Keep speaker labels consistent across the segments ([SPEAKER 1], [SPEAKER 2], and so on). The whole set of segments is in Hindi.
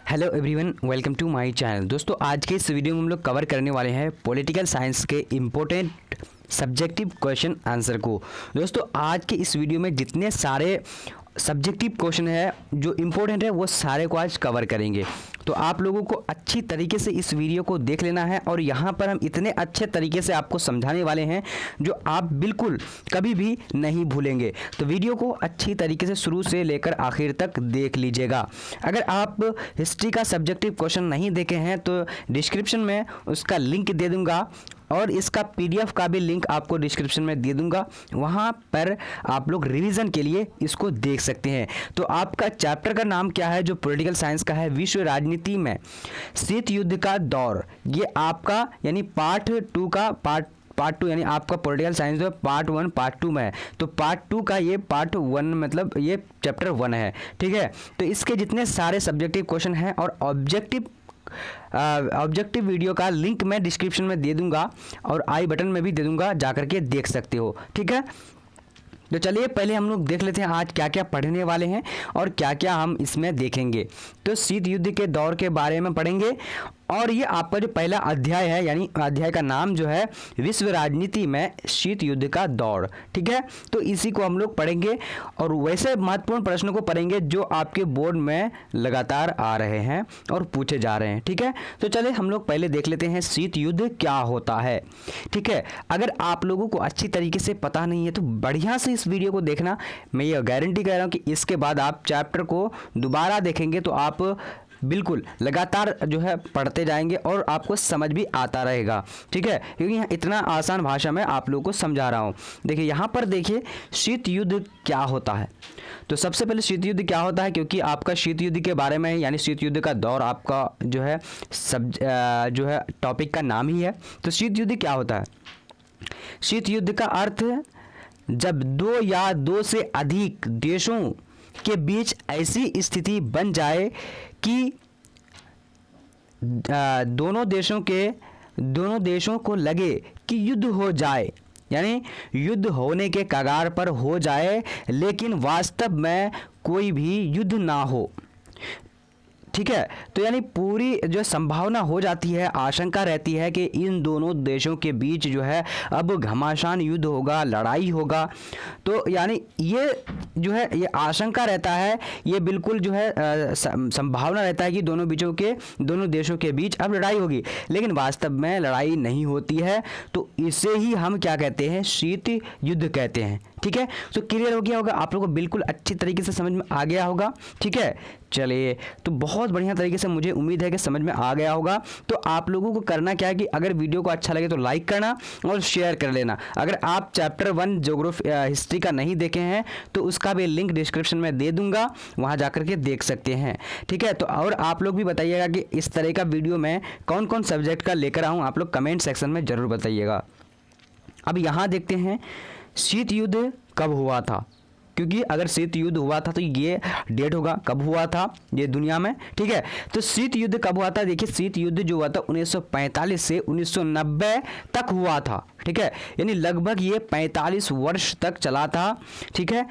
[SPEAKER 1] Hello everyone, welcome to my channel. दोस्तों, आज के इस वीडियो में हम लोग कवर करने वाले हैं पॉलिटिकल साइंस के इम्पोर्टेंट सब्जेक्टिव क्वेश्चन आंसर को। दोस्तों, आज के इस वीडियो में जितने सारे सब्जेक्टिव क्वेश्चन है जो इम्पोर्टेंट है वो सारे को आज कवर करेंगे। तो आप लोगों को अच्छी तरीके से इस वीडियो को देख लेना है और यहाँ पर हम इतने अच्छे तरीके से आपको समझाने वाले हैं जो आप बिल्कुल कभी भी नहीं भूलेंगे। तो वीडियो को अच्छी तरीके से शुरू से लेकर आखिर तक देख लीजिएगा। अगर आप हिस्ट्री का सब्जेक्टिव क्वेश्चन नहीं देखे हैं तो डिस्क्रिप्शन में उसका लिंक दे दूँगा और इसका पीडीएफ का भी लिंक आपको डिस्क्रिप्शन में दे दूंगा। वहां पर आप लोग रिवीजन के लिए इसको देख सकते हैं। तो आपका चैप्टर का नाम क्या है जो पॉलिटिकल साइंस का है? विश्व राजनीति में शीत युद्ध का दौर। ये आपका यानी पार्ट टू यानी आपका पॉलिटिकल साइंस जो पार्ट 1 पार्ट 2 में है, तो पार्ट 2 का ये पार्ट 1 मतलब ये चैप्टर 1 है। ठीक है, तो इसके जितने सारे सब्जेक्टिव क्वेश्चन हैं और ऑब्जेक्टिव वीडियो का लिंक मैं डिस्क्रिप्शन में दे दूंगा और आई बटन में भी दे दूंगा, जाकर के देख सकते हो। ठीक है, तो चलिए पहले हम लोग देख लेते हैं आज क्या क्या पढ़ने वाले हैं और क्या क्या हम इसमें देखेंगे। तो शीत युद्ध के दौर के बारे में पढ़ेंगे और ये आपका जो पहला अध्याय है यानी अध्याय का नाम जो है विश्व राजनीति में शीत युद्ध का दौर। ठीक है, तो इसी को हम लोग पढ़ेंगे और वैसे महत्वपूर्ण प्रश्नों को पढ़ेंगे जो आपके बोर्ड में लगातार आ रहे हैं और पूछे जा रहे हैं। ठीक है, तो चलिए हम लोग पहले देख लेते हैं शीत युद्ध क्या होता है। ठीक है, अगर आप लोगों को अच्छी तरीके से पता नहीं है तो बढ़िया से इस वीडियो को देखना। मैं ये गारंटी कर रहा हूँ कि इसके बाद आप चैप्टर को दोबारा देखेंगे तो आप बिल्कुल लगातार जो है पढ़ते जाएंगे और आपको समझ भी आता रहेगा। ठीक है, क्योंकि यहाँ इतना आसान भाषा में आप लोगों को समझा रहा हूँ। देखिए यहाँ पर देखिए शीत युद्ध क्या होता है। तो सबसे पहले शीत युद्ध क्या होता है, क्योंकि आपका शीत युद्ध के बारे में यानी शीत युद्ध का दौर आपका जो है टॉपिक का नाम ही है। तो शीत युद्ध क्या होता है? शीत युद्ध का अर्थ जब दो या दो से अधिक देशों के बीच ऐसी स्थिति बन जाए कि दोनों देशों को लगे कि युद्ध हो जाए, यानी युद्ध होने के कगार पर हो जाए लेकिन वास्तव में कोई भी युद्ध ना हो। ठीक है, तो यानी पूरी जो संभावना हो जाती है, आशंका रहती है कि इन दोनों देशों के बीच जो है अब घमासान युद्ध होगा, लड़ाई होगा। तो यानी ये जो है ये आशंका रहता है, ये बिल्कुल जो है संभावना रहता है कि दोनों देशों के बीच अब लड़ाई होगी, लेकिन वास्तव में लड़ाई नहीं होती है। तो इसे ही हम क्या कहते हैं? शीत युद्ध कहते हैं। ठीक है, तो क्लियर हो गया होगा आप लोगों को, बिल्कुल अच्छी तरीके से समझ में आ गया होगा। ठीक है, चलिए तो बहुत बढ़िया तरीके से मुझे उम्मीद है कि समझ में आ गया होगा। तो आप लोगों को करना क्या है कि अगर वीडियो को अच्छा लगे तो लाइक करना और शेयर कर लेना। अगर आप चैप्टर 1 ज्योग्राफी हिस्ट्री का नहीं देखे हैं तो उसका भी लिंक डिस्क्रिप्शन में दे दूंगा, वहां जाकर के देख सकते हैं। ठीक है, तो और आप लोग भी बताइएगा कि इस तरह का वीडियो मैं कौन कौन सब्जेक्ट का लेकर आऊँ, आप लोग कमेंट सेक्शन में ज़रूर बताइएगा। अब यहाँ देखते हैं शीत युद्ध कब हुआ था, क्योंकि अगर शीत युद्ध हुआ था तो ये डेट होगा कब हुआ था ये दुनिया में। ठीक है, तो शीत युद्ध कब हुआ था? देखिए शीत युद्ध जो हुआ था 1945 से 1990 तक हुआ था। ठीक है, यानी लगभग ये 45 वर्ष तक चला था। ठीक है,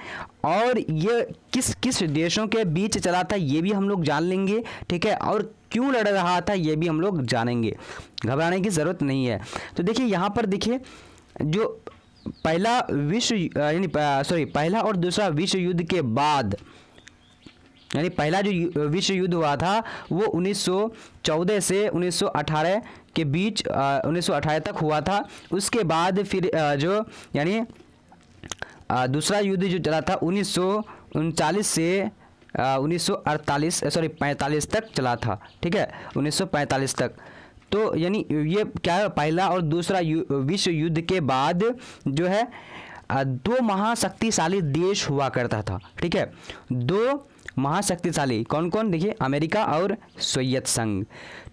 [SPEAKER 1] और ये किस किस देशों के बीच चला था ये भी हम लोग जान लेंगे। ठीक है, और क्यों लड़ रहा था ये भी हम लोग जानेंगे, घबराने की ज़रूरत नहीं है। तो देखिए यहाँ पर देखिए जो पहला और दूसरा विश्व युद्ध के बाद यानी पहला जो विश्व युद्ध हुआ था वो 1914 से 1918 के बीच 1918 तक हुआ था। उसके बाद फिर जो यानी दूसरा युद्ध जो चला था 1939 से 45 तक चला था। ठीक है, 1945 तक। तो यानी ये क्या है, पहला और दूसरा विश्व युद्ध के बाद जो है दो महाशक्तिशाली देश हुआ करता था। ठीक है, दो महाशक्तिशाली कौन कौन? देखिए अमेरिका और सोवियत संघ।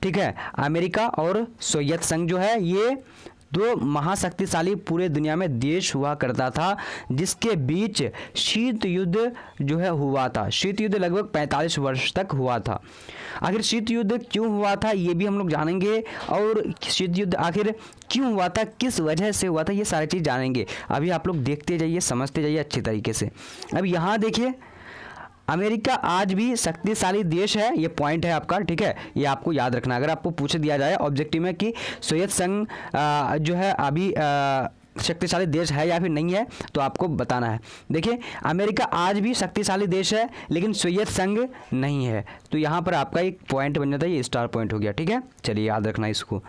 [SPEAKER 1] ठीक है, अमेरिका और सोवियत संघ जो है ये दो महाशक्तिशाली पूरे दुनिया में देश हुआ करता था, जिसके बीच शीत युद्ध जो है हुआ था। शीत युद्ध लगभग 45 वर्ष तक हुआ था। आखिर शीत युद्ध क्यों हुआ था ये भी हम लोग जानेंगे, और शीत युद्ध आखिर क्यों हुआ था, किस वजह से हुआ था, ये सारी चीज़ जानेंगे। अभी आप लोग देखते जाइए, समझते जाइए अच्छी तरीके से। अब यहाँ देखिए अमेरिका आज भी शक्तिशाली देश है, ये पॉइंट है आपका, ठीक है, ये आपको याद रखना। अगर आपको पूछ दिया जाए ऑब्जेक्टिव में कि सोवियत संघ जो है अभी शक्तिशाली देश है या फिर नहीं है, तो आपको बताना है। देखिए, अमेरिका आज भी शक्तिशाली देश है लेकिन सोवियत संघ नहीं है, तो यहाँ पर आपका एक पॉइंट बन जाता है, ये स्टार पॉइंट हो गया, ठीक है। चलिए याद रखना इसको।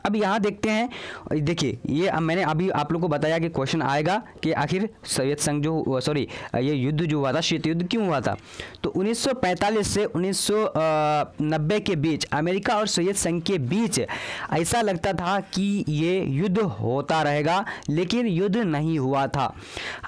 [SPEAKER 1] अब यहाँ देखते हैं, देखिए ये मैंने अभी आप लोग को बताया कि क्वेश्चन आएगा कि आखिर सोवियत संघ जो ये युद्ध जो हुआ था, शीत युद्ध क्यों हुआ था। तो 1945 से 1990 के बीच अमेरिका और सोवियत संघ के बीच ऐसा लगता था कि ये युद्ध होता रहेगा, लेकिन युद्ध नहीं हुआ था।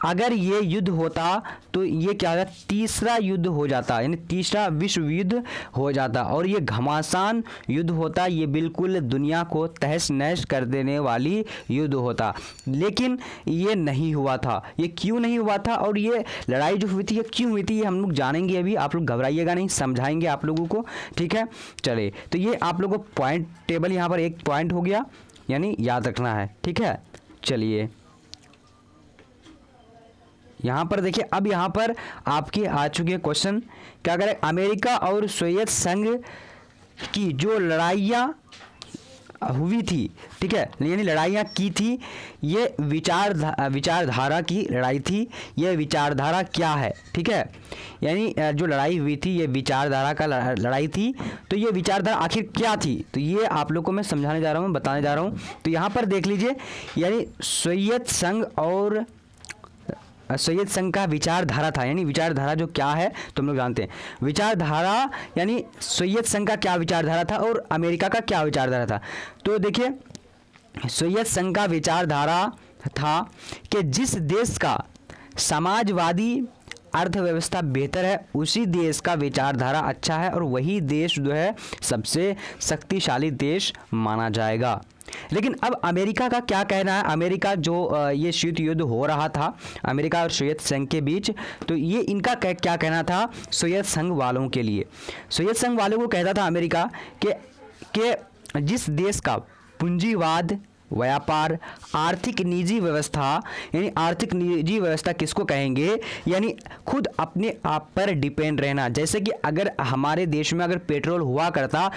[SPEAKER 1] अगर ये युद्ध होता तो ये क्या होता, तीसरा युद्ध हो जाता, यानी तीसरा विश्व युद्ध हो जाता, और ये घमासान युद्ध होता, ये बिल्कुल दुनिया को तहस नहस कर देने वाली युद्ध होता। लेकिन ये नहीं हुआ था। ये क्यों नहीं हुआ था और ये लड़ाई जो हुई थी ये क्यों हुई थी, ये हम लोग जानेंगे अभी। आप लोग घबराइएगा नहीं, समझाएंगे आप लोगों को, ठीक है। चलिए, तो ये आप लोगों को पॉइंट टेबल यहाँ पर एक पॉइंट हो गया, यानी याद रखना है, ठीक है। चलिए यहाँ पर देखिए, अब यहाँ पर आपके आ चुके हैं क्वेश्चन, क्या करें, अमेरिका और सोवियत संघ की जो लड़ाइयाँ हुई थी, ठीक है, यानी लड़ाइयाँ की थी, ये विचारधारा की लड़ाई थी। ये विचारधारा क्या है, ठीक है, यानी जो लड़ाई हुई थी ये विचारधारा का लड़ाई थी। तो ये विचारधारा आखिर क्या थी, तो ये आप लोग को मैं समझाने जा रहा हूँ, बताने जा रहा हूँ। तो यहाँ पर देख लीजिए, यानी सोवियत संघ और सोवियत संघ का विचारधारा था, यानी विचारधारा जो क्या है तो हम लोग जानते हैं। विचारधारा यानी सोवियत संघ का क्या विचारधारा था और अमेरिका का क्या विचारधारा था। तो देखिए, सोवियत संघ का विचारधारा था कि जिस देश का समाजवादी अर्थव्यवस्था बेहतर है उसी देश का विचारधारा अच्छा है और वही देश जो है सबसे शक्तिशाली देश माना जाएगा। लेकिन अब अमेरिका का क्या कहना है, अमेरिका जो ये शीत युद्ध हो रहा था अमेरिका और सोवियत संघ के बीच, तो ये इनका क्या कहना था सोवियत संघ वालों के लिए। सोवियत संघ वालों को कहता था अमेरिका कि जिस देश का पूंजीवाद, व्यापार, आर्थिक निजी व्यवस्था, यानी आर्थिक निजी व्यवस्था किसको कहेंगे, यानी खुद अपने आप पर डिपेंड रहना। जैसे कि अगर हमारे देश में अगर पेट्रोल हुआ करता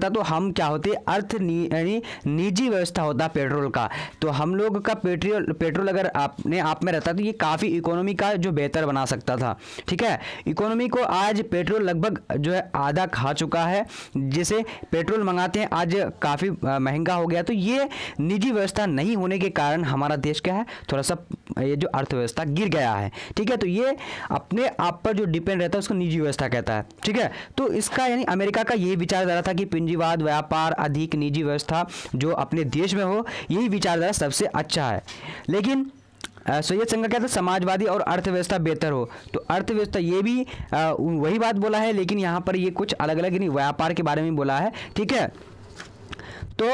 [SPEAKER 1] तो हम क्या होते, यानी निजी व्यवस्था होता पेट्रोल का, तो हम लोग का पेट्रोल अगर अपने आप में रहता तो ये काफ़ी इकोनॉमी का जो बेहतर बना सकता था, ठीक है। इकोनॉमी को आज पेट्रोल लगभग जो है आधा खा चुका है, जैसे पेट्रोल मंगाते हैं आज काफ़ी महंगा हो गया। तो ये निजी व्यवस्था नहीं होने के कारण हमारा देश क्या है, थोड़ा सा ये जो अर्थव्यवस्था गिर गया है, ठीक है। तो ये अपने आप पर जो डिपेंड रहता है उसको निजी व्यवस्था कहता है, ठीक है। तो इसका यानी अमेरिका का यही विचारधारा था कि पूंजीवाद, व्यापार, अधिक निजी व्यवस्था जो अपने देश में हो, यही विचारधारा सबसे अच्छा है। लेकिन सोवियत संघ का क्या था, समाजवादी और अर्थव्यवस्था बेहतर हो। तो अर्थव्यवस्था ये भी वही बात बोला है, लेकिन यहाँ पर ये कुछ अलग अलग यानी व्यापार के बारे में बोला है, ठीक है। तो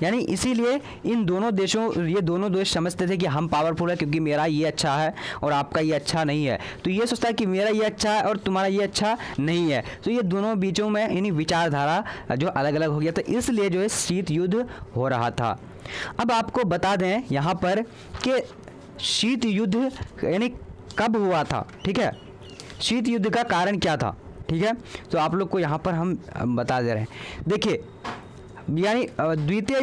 [SPEAKER 1] यानी इसीलिए इन दोनों देशों, ये दोनों देश समझते थे कि हम पावरफुल है क्योंकि मेरा ये अच्छा है और आपका ये अच्छा नहीं है। तो ये सोचता है कि मेरा ये अच्छा है और तुम्हारा ये अच्छा नहीं है। तो ये दोनों बीचों में यानी विचारधारा जो अलग अलग हो गया था, इसलिए जो है शीत युद्ध हो रहा था। अब आपको बता दें यहाँ पर कि शीत युद्ध यानी कब हुआ था, ठीक है, शीत युद्ध का कारण क्या था, ठीक है। तो आप लोग को यहाँ पर हम बता दे रहे हैं। देखिए, यानी द्वितीय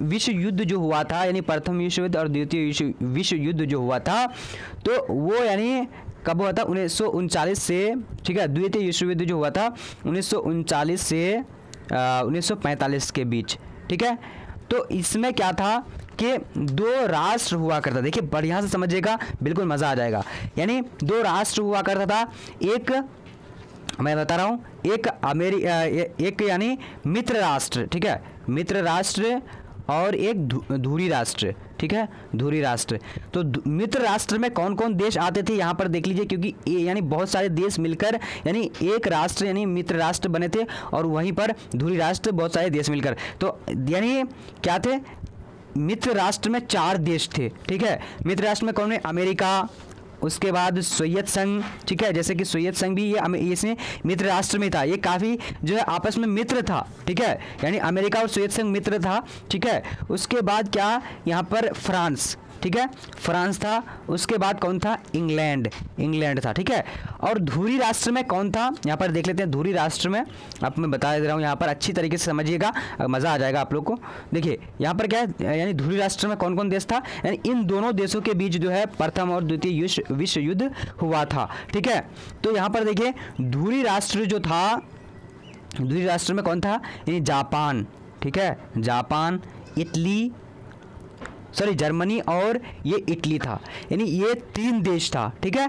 [SPEAKER 1] विश्व युद्ध जो हुआ था, यानी प्रथम विश्व युद्ध और द्वितीय विश्व युद्ध जो हुआ था, तो वो यानी कब हुआ था, 1939 से, ठीक है। द्वितीय विश्व युद्ध जो हुआ था 1939 से 1945 के बीच, ठीक है। तो इसमें क्या था कि दो राष्ट्र हुआ करता, देखिए बढ़िया से समझिएगा, बिल्कुल मज़ा आ जाएगा। यानी दो राष्ट्र हुआ करता था, एक मैं बता रहा हूँ, एक यानी मित्र राष्ट्र, ठीक है, मित्र राष्ट्र, और एक धुरी राष्ट्र, ठीक है, धुरी राष्ट्र। तो मित्र राष्ट्र में कौन कौन देश आते थे यहाँ पर देख लीजिए, क्योंकि यानी बहुत सारे देश मिलकर यानी एक राष्ट्र यानी मित्र राष्ट्र बने थे, और वहीं पर धुरी राष्ट्र बहुत सारे देश मिलकर, तो यानी क्या थे, मित्र राष्ट्र में 4 देश थे, ठीक है। मित्र राष्ट्र में कौन है, अमेरिका, उसके बाद सोवियत संघ, ठीक है, जैसे कि सोवियत संघ भी ये इसमें मित्र राष्ट्र में था, ये काफ़ी जो है आपस में मित्र था, ठीक है, यानी अमेरिका और सोवियत संघ मित्र था, ठीक है। उसके बाद क्या, यहाँ पर फ्रांस, ठीक है, फ्रांस था। उसके बाद कौन था? इंग्लैंड था, ठीक है। और धुरी राष्ट्र में कौन था? यहाँ पर देख लेते हैं धुरी राष्ट्र में, अब मैं बता दे रहा हूँ यहाँ पर, अच्छी तरीके से समझिएगा, मज़ा आ जाएगा आप लोग को। देखिए यहाँ पर क्या है, यानी धुरी राष्ट्र में कौन कौन देश था, यानी इन दोनों देशों के बीच जो है प्रथम और द्वितीय विश्व युद्ध हुआ था, ठीक है। तो यहाँ पर देखिए धुरी राष्ट्र जो था, धुरी राष्ट्र में कौन था? यानी जापान, ठीक है, जापान, इटली, सॉरी जर्मनी और ये इटली था, यानी ये 3 देश था, ठीक है।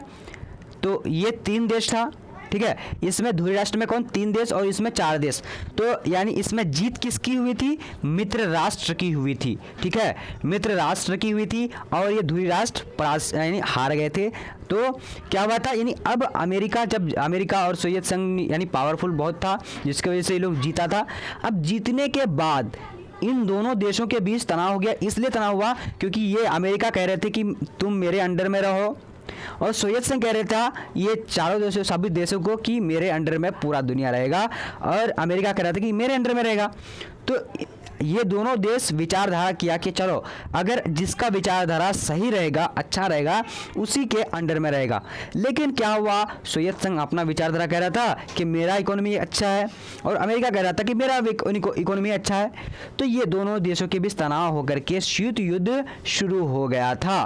[SPEAKER 1] तो ये 3 देश था, ठीक है। इसमें धुरी राष्ट्र में कौन? 3 देश और इसमें 4 देश। तो यानी इसमें जीत किसकी हुई थी? मित्र राष्ट्र की हुई थी, ठीक है, मित्र राष्ट्र की हुई थी। और ये धुरी राष्ट्र यानी हार गए थे। तो क्या हुआ था, यानी अब अमेरिका, जब अमेरिका और सोवियत संघ यानी पावरफुल बहुत था, जिसकी वजह से ये लोग जीता था। अब जीतने के बाद इन दोनों देशों के बीच तनाव हो गया। इसलिए तनाव हुआ क्योंकि ये अमेरिका कह रहे थे कि तुम मेरे अंडर में रहो, और सोवियत संघ कह रहे था ये चारों देशों, सभी देशों को कि मेरे अंडर में पूरा दुनिया रहेगा, और अमेरिका कह रहा था कि मेरे अंडर में रहेगा। तो ये दोनों देश विचारधारा किया कि चलो अगर जिसका विचारधारा सही रहेगा, अच्छा रहेगा, उसी के अंडर में रहेगा। लेकिन क्या हुआ, सोवियत संघ अपना विचारधारा कह रहा था कि मेरा इकोनॉमी अच्छा है, और अमेरिका कह रहा था कि मेरा इकोनॉमी अच्छा है। तो ये दोनों देशों के बीच तनाव होकर के शीत युद्ध शुरू हो गया था।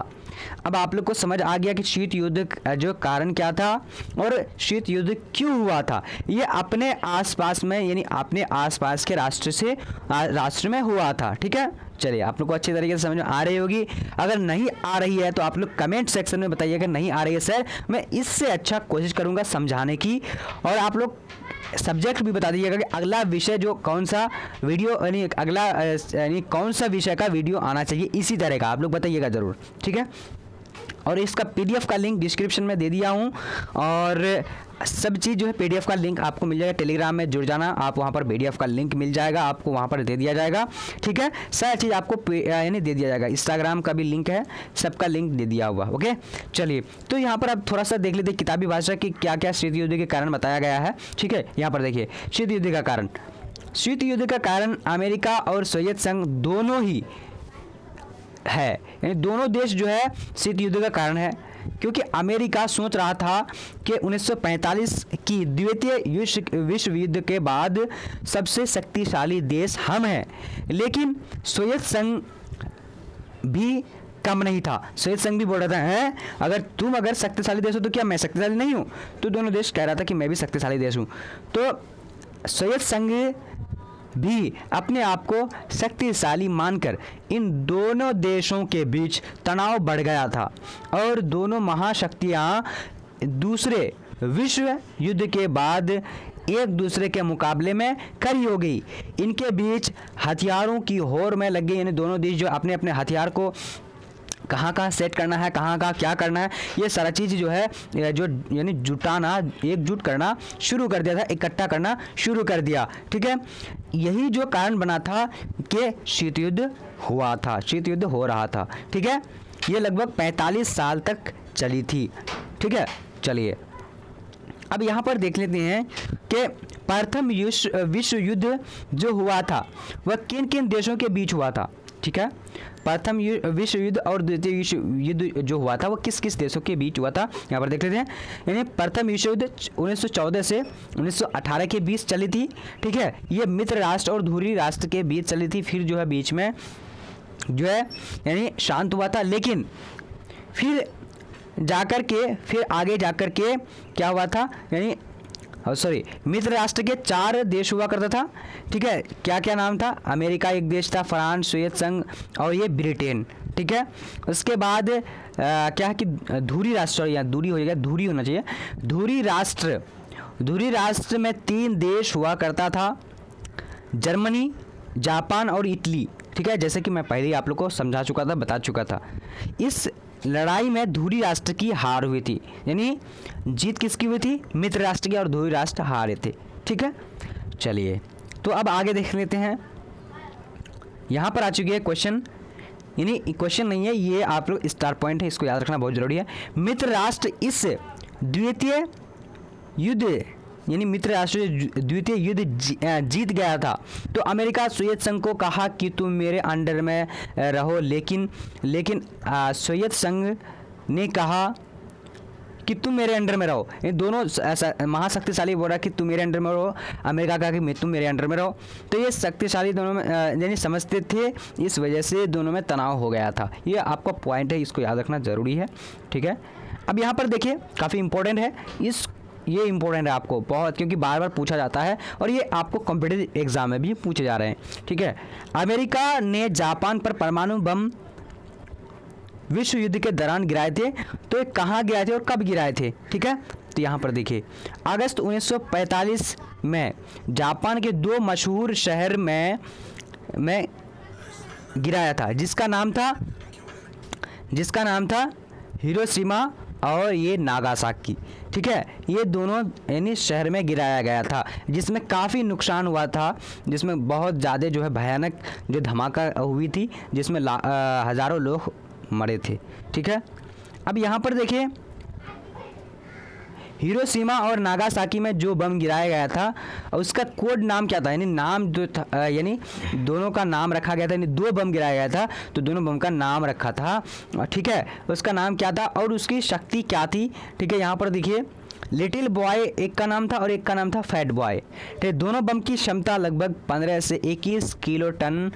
[SPEAKER 1] अब आप लोग को समझ आ गया कि शीत युद्ध जो कारण क्या था और शीत युद्ध क्यों हुआ था। ये अपने आसपास में, यानी अपने आसपास के राष्ट्र में हुआ था, ठीक है। चलिए आप लोग को अच्छे तरीके से समझ में आ रही होगी। अगर नहीं आ रही है तो आप लोग कमेंट सेक्शन में बताइएगा नहीं आ रही है सर, मैं इससे अच्छा कोशिश करूंगा समझाने की। और आप लोग सब्जेक्ट भी बता दीजिएगा कि अगला विषय जो कौन सा वीडियो, यानी अगला यानी कौन सा विषय का वीडियो आना चाहिए, इसी तरह का आप लोग बताइएगा ज़रूर, ठीक है। और इसका पीडीएफ का लिंक डिस्क्रिप्शन में दे दिया हूँ, और सब चीज़ जो है पीडीएफ का लिंक आपको मिल जाएगा। टेलीग्राम में जुड़ जाना, आप वहाँ पर पीडीएफ का लिंक मिल जाएगा, आपको वहाँ पर दे दिया जाएगा, ठीक है। सारी चीज़ आपको यानी दे दिया जाएगा। इंस्टाग्राम का भी लिंक है, सबका लिंक दे दिया हुआ, ओके। चलिए तो यहाँ पर आप थोड़ा सा देख लेते किताबी भाषा की क्या क्या शीत युद्ध के कारण बताया गया है, ठीक है। यहाँ पर देखिए शीत युद्ध का कारण, शीत युद्ध का कारण अमेरिका और सोवियत संघ दोनों ही है, यानी दोनों देश जो है शीत युद्ध का कारण है। क्योंकि अमेरिका सोच रहा था कि 1945 की द्वितीय विश्व युद्ध के बाद सबसे शक्तिशाली देश हम हैं, लेकिन सोवियत संघ भी कम नहीं था। सोवियत संघ भी बोल रहा था है अगर तुम शक्तिशाली देश हो तो क्या मैं शक्तिशाली नहीं हूँ? तो दोनों देश कह रहा था कि मैं भी शक्तिशाली देश हूँ। तो सोवियत संघ भी अपने आप को शक्तिशाली मानकर इन दोनों देशों के बीच तनाव बढ़ गया था, और दोनों महाशक्तियां दूसरे विश्व युद्ध के बाद एक दूसरे के मुकाबले में खड़ी हो गई। इनके बीच हथियारों की होड़ में लग गई, यानी दोनों देश जो अपने अपने हथियार को कहाँ सेट करना है, कहाँ क्या करना है, ये सारा चीज़ जो है जो यानी जुटाना, एकजुट करना शुरू कर दिया था, इकट्ठा करना शुरू कर दिया, ठीक है। यही जो कारण बना था कि शीत युद्ध हुआ था, शीत युद्ध हो रहा था, ठीक है। ये लगभग 45 साल तक चली थी, ठीक है। चलिए अब यहाँ पर देख लेते हैं कि प्रथम विश्व युद्ध जो हुआ था वह किन किन देशों के बीच हुआ था, ठीक है। प्रथम विश्व युद्ध और द्वितीय विश्व युद्ध जो हुआ था वो किस किस देशों के बीच हुआ था, यहाँ पर देख लेते हैं। यानी प्रथम विश्व युद्ध 1914 से 1918 के बीच चली थी, ठीक है। ये मित्र राष्ट्र और धुरी राष्ट्र के बीच चली थी। फिर जो है बीच में जो है यानी शांत हुआ था, लेकिन फिर आगे जाकर के क्या हुआ था, यानी मित्र राष्ट्र के 4 देश हुआ करता था, ठीक है। क्या क्या नाम था? अमेरिका एक देश था, फ्रांस, सोवियत संघ और ये ब्रिटेन, ठीक है। उसके बाद क्या है कि धुरी राष्ट्र, या दूरी हो जाएगा, धुरी होना चाहिए, धुरी राष्ट्र में 3 देश हुआ करता था, जर्मनी, जापान और इटली, ठीक है। जैसे कि मैं पहले ही आप लोग को समझा चुका था, बता चुका था। इस लड़ाई में धुरी राष्ट्र की हार हुई थी, यानी जीत किसकी हुई थी? मित्र राष्ट्र की, और धुरी राष्ट्र हारे थे, ठीक है। चलिए तो अब आगे देख लेते हैं। यहाँ पर आ चुकी है क्वेश्चन, यानी क्वेश्चन नहीं है ये, आप लोग स्टार पॉइंट है, इसको याद रखना बहुत जरूरी है। मित्र राष्ट्र इस द्वितीय युद्ध यानी मित्र राष्ट्र द्वितीय युद्ध जीत गया था, तो अमेरिका सोवियत संघ को कहा कि तुम मेरे अंडर में रहो, लेकिन सोवियत संघ ने कहा कि तुम मेरे अंडर में रहो। ये दोनों महाशक्तिशाली बोल रहा कि तुम मेरे अंडर में रहो, अमेरिका कहा कि तुम मेरे अंडर में रहो। तो ये शक्तिशाली दोनों में यानी समझते थे, इस वजह से दोनों में तनाव हो गया था। ये आपका पॉइंट है, इसको याद रखना ज़रूरी है, ठीक है। अब यहाँ पर देखिए काफ़ी इंपॉर्टेंट है, ये इंपॉर्टेंट है आपको बहुत, क्योंकि बार बार पूछा जाता है और ये आपको कॉम्पिटिटिव एग्जाम में भी पूछे जा रहे हैं, ठीक है। अमेरिका ने जापान पर परमाणु बम विश्व युद्ध के दौरान गिराए थे, तो ये कहाँ गिराए थे और कब गिराए थे, ठीक है। तो यहाँ पर देखिए अगस्त 1945 में जापान के 2 मशहूर शहर में गिराया था, जिसका नाम था हिरोशिमा और ये नागासाकी, ठीक है। ये दोनों यानी शहर में गिराया गया था, जिसमें काफ़ी नुकसान हुआ था, जिसमें बहुत ज़्यादा जो है भयानक जो धमाका हुई थी, जिसमें हज़ारों लोग मरे थे, ठीक है। अब यहाँ पर देखिए हिरोशिमा और नागासाकी में जो बम गिराया गया था उसका कोड नाम क्या था, यानी नाम जो था, यानी दोनों का नाम रखा गया था, यानी 2 बम गिराया गया था तो दोनों बम का नाम रखा था, ठीक है। उसका नाम क्या था और उसकी शक्ति क्या थी, ठीक है। यहाँ पर देखिए लिटिल बॉय एक का नाम था और एक का नाम था फैट बॉय, ठीक है। दोनों बम की क्षमता लगभग 15 से 21 किलो टन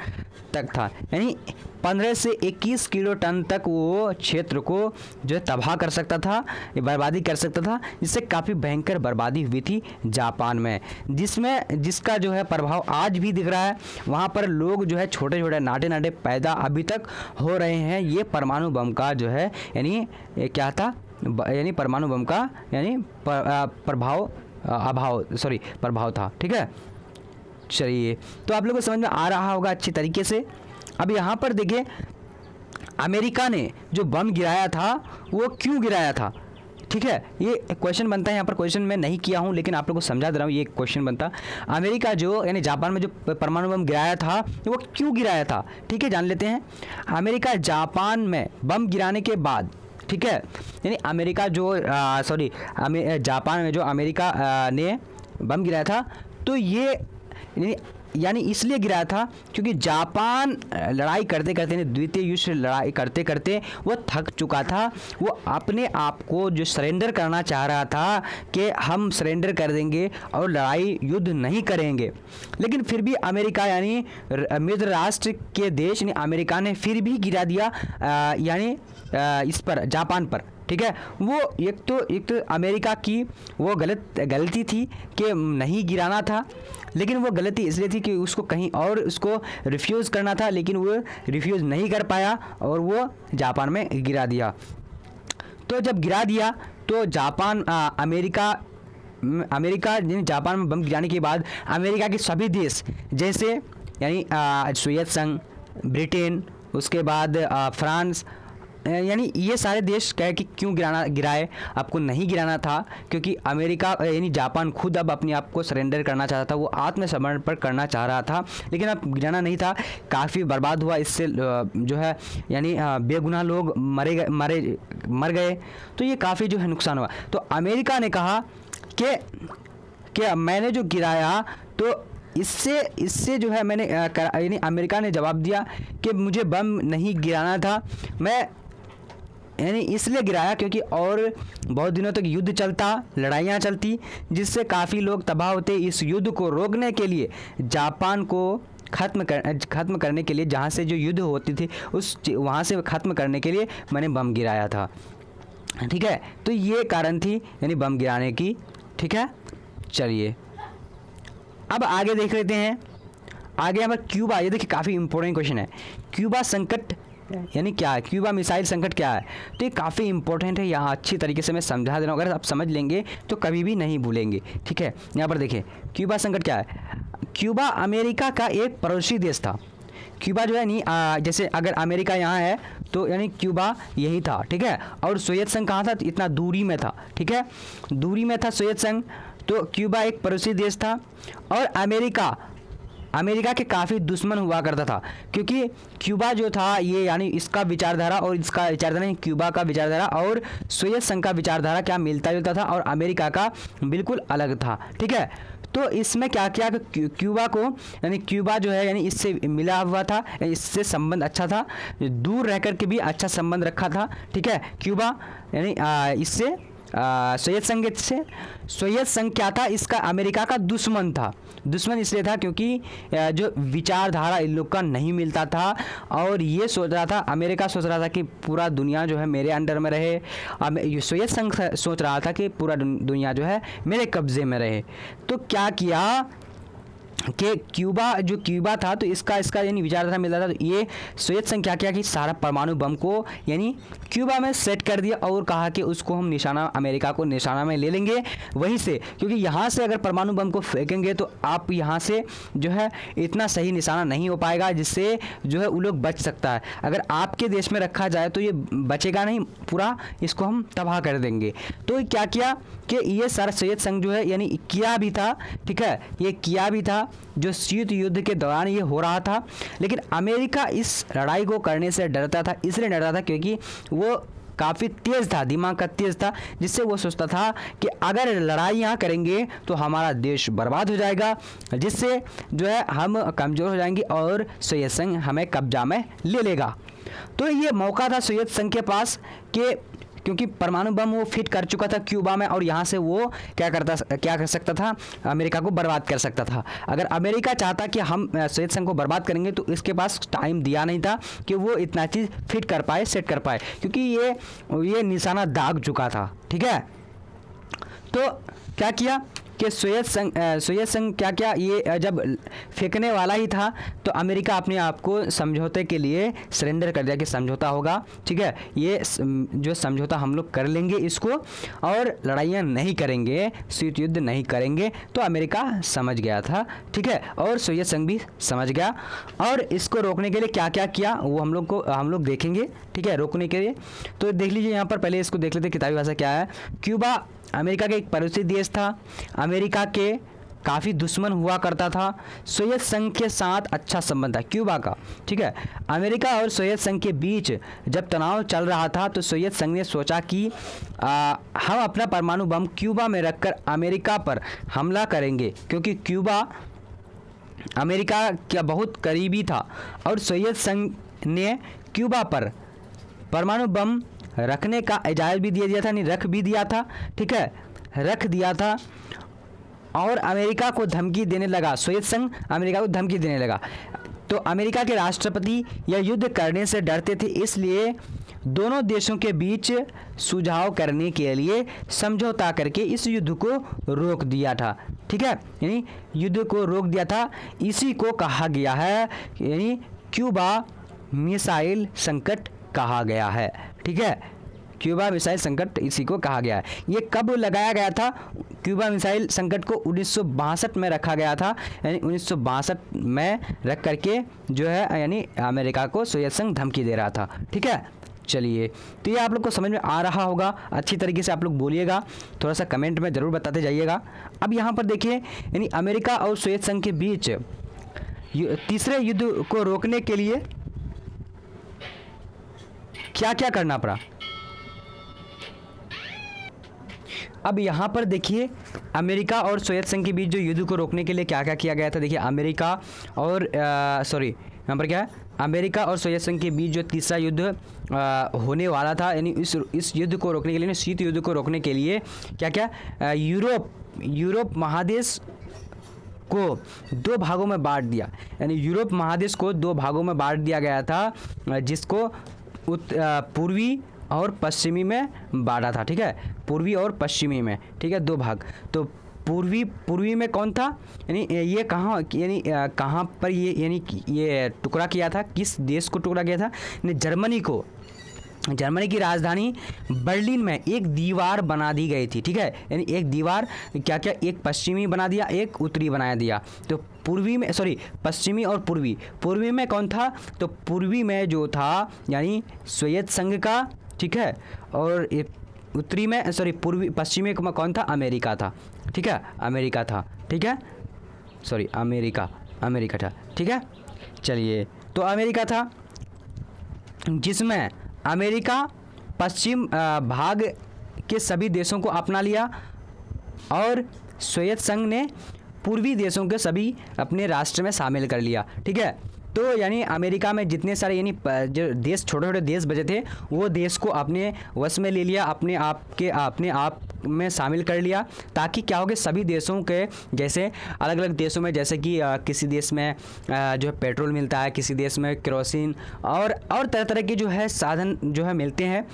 [SPEAKER 1] तक था, यानी 15 से 21 किलो टन तक वो क्षेत्र को जो है तबाह कर सकता था, बर्बादी कर सकता था, जिससे काफ़ी भयंकर बर्बादी हुई थी जापान में, जिसका जो है प्रभाव आज भी दिख रहा है। वहाँ पर लोग जो है छोटे छोटे नाटे पैदा अभी तक हो रहे हैं। ये परमाणु बम का जो है यानी क्या था, यानी परमाणु बम का यानी प्रभाव था, ठीक है। चलिए, तो आप लोगों को समझ में आ रहा होगा अच्छी तरीके से। अब यहाँ पर देखिए अमेरिका ने जो बम गिराया था वो क्यों गिराया था, ठीक है। ये क्वेश्चन बनता है, यहाँ पर क्वेश्चन मैं नहीं किया हूँ लेकिन आप लोगों को समझा दे रहा हूँ, ये क्वेश्चन बनता। अमेरिका जो यानी जापान में जो परमाणु बम गिराया था वो क्यों गिराया था, ठीक है, जान लेते हैं। अमेरिका जापान में बम गिराने के बाद, ठीक है, यानी अमेरिका जो जापान में जो अमेरिका ने बम गिराया था तो ये यानी इसलिए गिराया था क्योंकि जापान लड़ाई करते करते द्वितीय युद्ध लड़ाई करते करते वो थक चुका था। वो अपने आप को जो सरेंडर करना चाह रहा था कि हम सरेंडर कर देंगे और लड़ाई युद्ध नहीं करेंगे, लेकिन फिर भी अमेरिका यानी मित्र राष्ट्र के देश यानी अमेरिका ने फिर भी गिरा दिया यानी इस पर जापान पर, ठीक है। वो एक तो अमेरिका की वो गलती थी कि नहीं गिराना था, लेकिन वो गलती इसलिए थी कि उसको कहीं और उसको रिफ्यूज़ करना था, लेकिन वो रिफ्यूज़ नहीं कर पाया और वो जापान में गिरा दिया। तो जब गिरा दिया तो अमेरिका जापान में बम गिराने के बाद अमेरिका के सभी देश जैसे यानी सोवियत संघ, ब्रिटेन, उसके बाद फ्रांस, यानी ये सारे देश कहे कि क्यों गिराए, आपको नहीं गिराना था क्योंकि अमेरिका यानी जापान खुद अब अपने आप को सरेंडर करना चाहता था, वो आत्मसमर्पण करना चाह रहा था, लेकिन अब गिराना नहीं था। काफ़ी बर्बाद हुआ इससे जो है यानी बेगुनाह लोग मर गए, तो ये काफ़ी जो है नुकसान हुआ। तो अमेरिका ने कहा कि मैंने जो गिराया तो इससे जो है मैंने यानी अमेरिका ने जवाब दिया कि मुझे बम नहीं गिराना था, मैं यानी इसलिए गिराया क्योंकि और बहुत दिनों तक युद्ध चलता, लड़ाइयाँ चलती, जिससे काफ़ी लोग तबाह होते। इस युद्ध को रोकने के लिए, जापान को ख़त्म करने के लिए, जहाँ से जो युद्ध होती थी वहाँ से ख़त्म करने के लिए मैंने बम गिराया था, ठीक है। तो ये कारण थी यानी बम गिराने की, ठीक है। चलिए अब आगे देख लेते हैं। आगे यहाँ पर क्यूबा, ये देखिए काफ़ी इंपॉर्टेंट क्वेश्चन है। क्यूबा संकट यानी क्या है, क्यूबा मिसाइल संकट क्या है, तो ये काफ़ी इंपॉर्टेंट है। यहाँ अच्छी तरीके से मैं समझा दे रहा हूँ, अगर आप समझ लेंगे तो कभी भी नहीं भूलेंगे, ठीक है। यहाँ पर देखिए क्यूबा संकट क्या है। क्यूबा अमेरिका का एक पड़ोसी देश था। क्यूबा जो है नहीं जैसे अगर अमेरिका यहाँ है तो यानी क्यूबा यही था, ठीक है। और सोवियत संघ कहाँ था, इतना दूरी में था, ठीक है, दूरी में था सोवियत संघ। तो क्यूबा एक पड़ोसी देश था और अमेरिका के काफ़ी दुश्मन हुआ करता था, क्योंकि क्यूबा जो था ये यानी इसका विचारधारा और इसका विचारधारा नहीं, क्यूबा का विचारधारा और सोवियत संघ का विचारधारा क्या मिलता जुलता था और अमेरिका का बिल्कुल अलग था। ठीक है, तो इसमें क्या किया कि क्यूबा को यानी क्यूबा जो है यानी इससे मिला हुआ था, इससे संबंध अच्छा था, दूर रह कर के भी अच्छा संबंध रखा था। ठीक है, क्यूबा यानी इससे सोवियत संघ से, सोवियत संघ क्या था, इसका अमेरिका का दुश्मन था। दुश्मन इसलिए था क्योंकि जो विचारधारा इन लोग का नहीं मिलता था और ये सोच रहा था, अमेरिका सोच रहा था कि पूरा दुनिया जो है मेरे अंडर में रहे, सोवियत संघ सोच रहा था कि पूरा दुनिया जो है मेरे कब्जे में रहे। तो क्या किया कि क्यूबा था तो इसका यानी विचारधारा मिलता था, तो ये सोवियत संघ क्या किया कि सारा परमाणु बम को यानी क्यूबा में सेट कर दिया और कहा कि उसको हम निशाना, अमेरिका को निशाना में ले लेंगे वहीं से, क्योंकि यहाँ से अगर परमाणु बम को फेंकेंगे तो आप यहाँ से जो है इतना सही निशाना नहीं हो पाएगा जिससे जो है वो लोग बच सकता है। अगर आपके देश में रखा जाए तो ये बचेगा नहीं, पूरा इसको हम तबाह कर देंगे। तो क्या किया कि ये सारा सोवियत संघ जो है यानी किया भी था। ठीक है, ये किया भी था जो शीत युद्ध के दौरान ये हो रहा था, लेकिन अमेरिका इस लड़ाई को करने से डरता था। इसलिए डरता था क्योंकि वो काफ़ी तेज़ था, दिमाग का तेज़ था, जिससे वो सोचता था कि अगर लड़ाई यहाँ करेंगे तो हमारा देश बर्बाद हो जाएगा, जिससे जो है हम कमज़ोर हो जाएंगे और सोवियत संघ हमें कब्जा में ले लेगा। तो ये मौका था सोवियत संघ के पास कि क्योंकि परमाणु बम वो फिट कर चुका था क्यूबा में और यहाँ से वो क्या कर सकता था, अमेरिका को बर्बाद कर सकता था। अगर अमेरिका चाहता कि हम सोवियत संघ को बर्बाद करेंगे तो इसके पास टाइम दिया नहीं था कि वो इतना चीज़ फिट कर पाए, सेट कर पाए, क्योंकि ये निशाना दाग चुका था। ठीक है, तो क्या किया कि सोवियत संघ क्या क्या ये जब फेंकने वाला ही था तो अमेरिका अपने आप को समझौते के लिए सरेंडर कर दिया कि समझौता होगा। ठीक है, ये जो समझौता हम लोग कर लेंगे इसको और लड़ाइयाँ नहीं करेंगे, शीत युद्ध नहीं करेंगे। तो अमेरिका समझ गया था। ठीक है, और सोवियत संघ भी समझ गया और इसको रोकने के लिए क्या क्या किया वो हम लोग देखेंगे। ठीक है, रोकने के लिए तो देख लीजिए यहाँ पर, पहले इसको देख लेते किताबी भाषा क्या है। क्यूबा अमेरिका का एक पड़ोसी देश था, अमेरिका के काफ़ी दुश्मन हुआ करता था, सोवियत संघ के साथ अच्छा संबंध था क्यूबा का। ठीक है, अमेरिका और सोवियत संघ के बीच जब तनाव चल रहा था तो सोवियत संघ ने सोचा कि हम अपना परमाणु बम क्यूबा में रखकर अमेरिका पर हमला करेंगे, क्योंकि क्यूबा अमेरिका का बहुत करीबी था और सोवियत संघ ने क्यूबा पर परमाणु बम रखने का इजाज़त भी दिया था, नहीं रख भी दिया था। ठीक है, रख दिया था और अमेरिका को धमकी देने लगा, सोवियत संघ अमेरिका को धमकी देने लगा। तो अमेरिका के राष्ट्रपति यह युद्ध करने से डरते थे, इसलिए दोनों देशों के बीच सुझाव करने के लिए समझौता करके इस युद्ध को रोक दिया था। ठीक है, यानी युद्ध को रोक दिया था। इसी को कहा गया है यानी क्यूबा मिसाइल संकट कहा गया है। ठीक है, क्यूबा मिसाइल संकट इसी को कहा गया है। ये कब लगाया गया था? क्यूबा मिसाइल संकट को 1962 में रखा गया था, यानी 1962 में रख करके जो है यानी अमेरिका को सोवियत संघ धमकी दे रहा था। ठीक है, चलिए, तो ये आप लोग को समझ में आ रहा होगा। अच्छी तरीके से आप लोग बोलिएगा, थोड़ा सा कमेंट में ज़रूर बताते जाइएगा। अब यहाँ पर देखिए, यानी अमेरिका और सोवियत संघ के बीच तीसरे युद्ध को रोकने के लिए क्या क्या करना पड़ा। अब यहाँ पर देखिए, अमेरिका और सोवियत संघ के बीच जो युद्ध को रोकने के लिए क्या क्या किया गया था। देखिए, अमेरिका और यहाँ पर क्या है, अमेरिका और सोवियत संघ के बीच जो तीसरा युद्ध होने वाला था, यानी इस युद्ध को रोकने के लिए, शीत युद्ध को रोकने के लिए क्या क्या यूरोप महादेश को दो भागों में बांट दिया। यानी यूरोप महादेश को दो भागों में बांट दिया गया था, जिसको पूर्वी और पश्चिमी में बांटा था। ठीक है, पूर्वी और पश्चिमी में। ठीक है, दो भाग। तो पूर्वी में कौन था, यानी ये कहाँ पर ये टुकड़ा किया था, किस देश को टुकड़ा किया था? जर्मनी को। जर्मनी की राजधानी बर्लिन में एक दीवार बना दी गई थी। ठीक है, यानी एक दीवार क्या क्या, एक पश्चिमी बना दिया, एक उत्तरी बना दिया। तो पश्चिमी और पूर्वी में कौन था? तो पूर्वी में जो था यानी सोवियत संघ का। ठीक है, और उत्तरी में पश्चिमी में कौन था? अमेरिका था। ठीक है, अमेरिका था। ठीक है, अमेरिका। अमेरिका था। ठीक है, चलिए, तो अमेरिका था जिसमें अमेरिका पश्चिम भाग के सभी देशों को अपना लिया और सोवियत संघ ने पूर्वी देशों के सभी अपने राष्ट्र में शामिल कर लिया। ठीक है, तो यानी अमेरिका में जितने सारे यानी जो देश छोटे छोटे देश बचे थे वो देश को अपने वश में ले लिया, अपने आप में शामिल कर लिया, ताकि क्या हो गया सभी देशों के जैसे अलग अलग देशों में जैसे कि किसी देश में जो है पेट्रोल मिलता है, किसी देश में केरोसिन और तरह तरह के जो है साधन जो है मिलते हैं।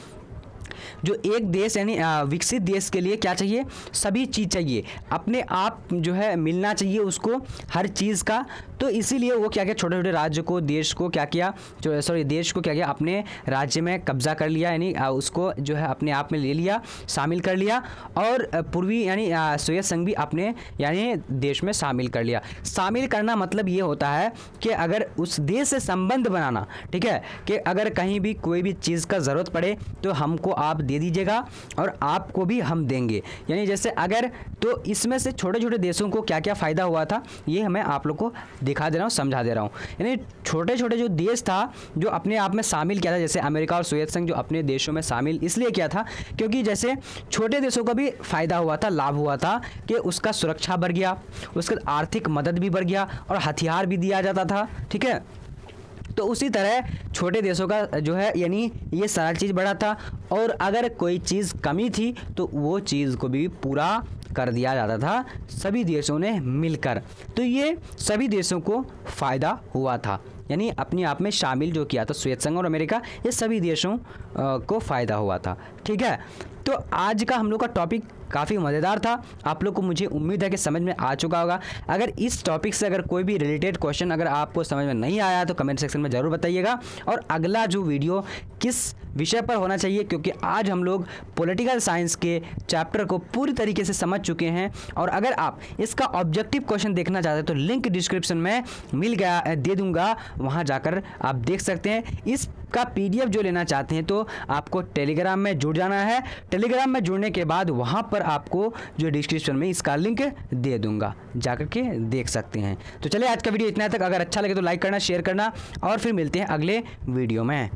[SPEAKER 1] जो एक देश यानी विकसित देश के लिए क्या चाहिए, सभी चीज़ चाहिए, अपने आप जो है मिलना चाहिए उसको हर चीज़ का। तो इसीलिए वो क्या किया, छोटे छोटे राज्य को देश को क्या किया, देश को क्या किया, अपने राज्य में कब्जा कर लिया, यानी उसको जो है अपने आप में ले लिया, शामिल कर लिया और पूर्वी यानी सोवियत संघ भी अपने यानी देश में शामिल कर लिया। शामिल करना मतलब ये होता है कि अगर उस देश से संबंध बनाना, ठीक है, कि अगर कहीं भी कोई भी चीज़ का ज़रूरत पड़े तो हमको आप दे दीजिएगा और आपको भी हम देंगे। यानी जैसे अगर तो इसमें से छोटे छोटे देशों को क्या क्या फ़ायदा हुआ था ये मैं आप लोग को दिखा दे रहा हूँ, समझा दे रहा हूँ। यानी छोटे छोटे जो देश था जो अपने आप में शामिल किया था, जैसे अमेरिका और सोवियत संघ जो अपने देशों में शामिल इसलिए किया था क्योंकि जैसे छोटे देशों का भी फ़ायदा हुआ था, लाभ हुआ था कि उसका सुरक्षा बढ़ गया, उसका आर्थिक मदद भी बढ़ गया और हथियार भी दिया जाता था। ठीक है, तो उसी तरह छोटे देशों का जो है यानी ये सारा चीज़ बढ़ा था और अगर कोई चीज़ कमी थी तो वो चीज़ को भी पूरा कर दिया जाता था सभी देशों ने मिलकर। तो ये सभी देशों को फ़ायदा हुआ था, यानी अपने आप में शामिल जो किया था सोवियत संघ और अमेरिका, ये सभी देशों को फ़ायदा हुआ था। ठीक है, तो आज का हम लोग का टॉपिक काफ़ी मज़ेदार था, आप लोग को मुझे उम्मीद है कि समझ में आ चुका होगा। अगर इस टॉपिक से अगर कोई भी रिलेटेड क्वेश्चन अगर आपको समझ में नहीं आया तो कमेंट सेक्शन में ज़रूर बताइएगा और अगला जो वीडियो किस विषय पर होना चाहिए, क्योंकि आज हम लोग पॉलिटिकल साइंस के चैप्टर को पूरी तरीके से समझ चुके हैं और अगर आप इसका ऑब्जेक्टिव क्वेश्चन देखना चाहते हैं तो लिंक डिस्क्रिप्शन में मिल गया दे दूँगा, वहाँ जाकर आप देख सकते हैं। इसका PDF जो लेना चाहते हैं तो आपको टेलीग्राम में जुड़ जाना है, टेलीग्राम में जुड़ने के बाद वहाँ पर आपको जो डिस्क्रिप्शन में इसका लिंक दे दूंगा, जाकर के देख सकते हैं। तो चलिए आज का वीडियो इतना तक, अगर अच्छा लगे तो लाइक करना, शेयर करना और फिर मिलते हैं अगले वीडियो में।